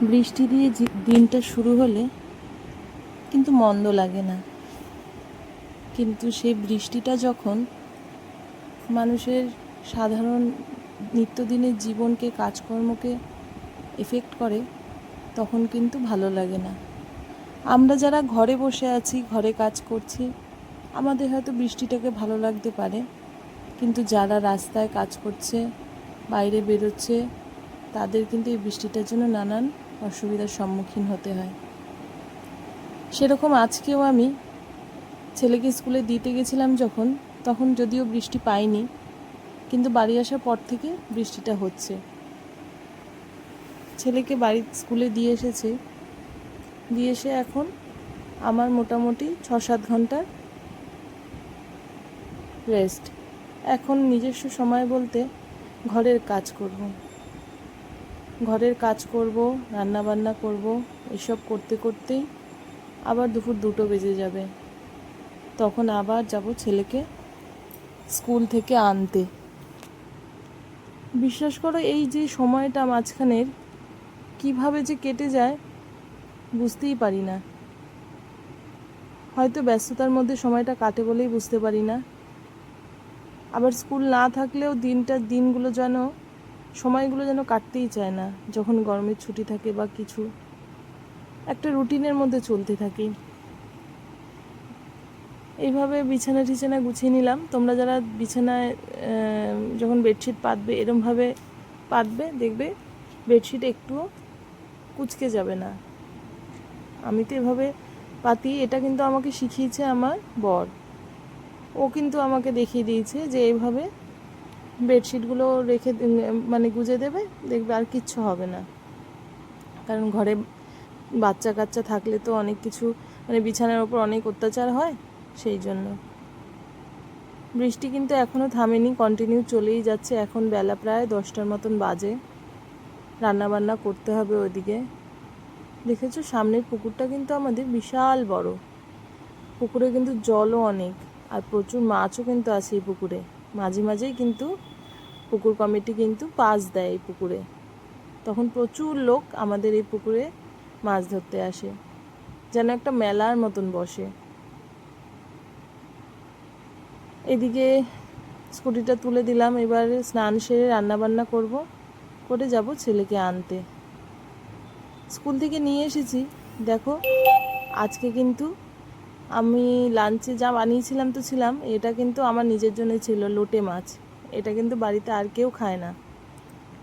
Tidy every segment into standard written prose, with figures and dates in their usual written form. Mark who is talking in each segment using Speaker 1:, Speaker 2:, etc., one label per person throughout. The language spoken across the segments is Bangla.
Speaker 1: বৃষ্টি দিয়ে দিনটা শুরু হলে কিন্তু মন্দ লাগে না, কিন্তু সেই বৃষ্টিটা যখন মানুষের সাধারণ নিত্যদিনের জীবনকে, কাজকর্মকে এফেক্ট করে, তখন কিন্তু ভালো লাগে না। আমরা যারা ঘরে বসে আছি, ঘরে কাজ করছি, আমাদের হয়তো বৃষ্টিটাকে ভালো লাগতে পারে, কিন্তু যারা রাস্তায় কাজ করছে, বাইরে বেরোচ্ছে, তাদের কিন্তু এই বৃষ্টিটার জন্য নানান অসুবিধার সম্মুখীন হতে হয়। সেরকম আজকেও আমি ছেলেকে স্কুলে দিতে গেছিলাম তখন যদিও বৃষ্টি পাইনি, কিন্তু বাড়ি আসার পর থেকে বৃষ্টিটা হচ্ছে। ছেলেকে স্কুলে দিয়ে এসে এখন আমার মোটামুটি 6-7 ঘন্টার রেস্ট। এখন নিজস্ব সময় বলতে ঘরের কাজ করব, রান্নাবান্না করব, এসব করতে করতেই আবার দুপুর 2টো বেজে যাবে। তখন আবার যাব ছেলেকে স্কুল থেকে আনতে। বিশ্বাস করো, এই যে সময়টা মাঝখানের কিভাবে যে কেটে যায় বুঝতেই পারি না। হয়তো ব্যস্ততার মধ্যে সময়টা কাটে বলেই বুঝতে পারি না। আবার স্কুল না থাকলেও সময়গুলো যেন কাটতেই চায় না। যখন গরমের ছুটি থাকে বা কিছু একটা রুটিনের মধ্যে চলতে থাকি। এইভাবে বিছানা টিছানা গুছিয়ে নিলাম। তোমরা যারা বিছানায় যখন বেডশিট পাতবে, এরমভাবে পাতবে, দেখবে বেডশিট একটুও কুঁচকে যাবে না। আমি তো এভাবে পাতি। এটা কিন্তু আমাকে শিখিয়েছে আমার বর। ও কিন্তু আমাকে দেখিয়ে দিয়েছে যে এইভাবে বেডশিটগুলো রেখে গুজে দেবে, দেখবে আর কিচ্ছু হবে না। কারণ ঘরে বাচ্চা কাচ্চা থাকলে তো অনেক কিছু বিছানার ওপর অনেক অত্যাচার হয়, সেই জন্য। বৃষ্টি কিন্তু এখনও থামেনি, কন্টিনিউ চলেই যাচ্ছে। এখন বেলা প্রায় 10টার মতন বাজে। রান্নাবান্না করতে হবে ওইদিকে। দেখেছো, সামনের পুকুরটা কিন্তু আমাদের বিশাল বড়। পুকুরে কিন্তু জলও অনেক, আর প্রচুর মাছও কিন্তু আছে এই পুকুরে। মাঝে মাঝেই কিন্তু পুকুর কমিটি কিন্তু পাস দেয় এই পুকুরে। তখন প্রচুর লোক আমাদের এই পুকুরে মাছ ধরতে আসে, যেন একটা মেলার মতন বসে। এদিকে স্কুটিটা তুলে দিলাম। এবার স্নান সেরে রান্নাবান্না করে যাব ছেলেকে আনতে। স্কুল থেকে নিয়ে এসেছি। দেখো, আজকে কিন্তু আমি লাঞ্চে যা বানিয়েছিলাম তো ছিলাম, এটা কিন্তু আমার নিজের জন্য ছিল লোটে মাছ। এটা কিন্তু বাড়িতে আর কেউ খায় না,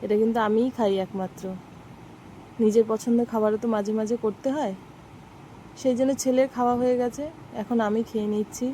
Speaker 1: এটা কিন্তু আমিই খাই একমাত্র। নিজের পছন্দের খাবারও তো মাঝে মাঝে করতে হয়, সেই জন্য ছেলের খাওয়া হয়ে গেছে, এখন আমি খেয়ে নিচ্ছি।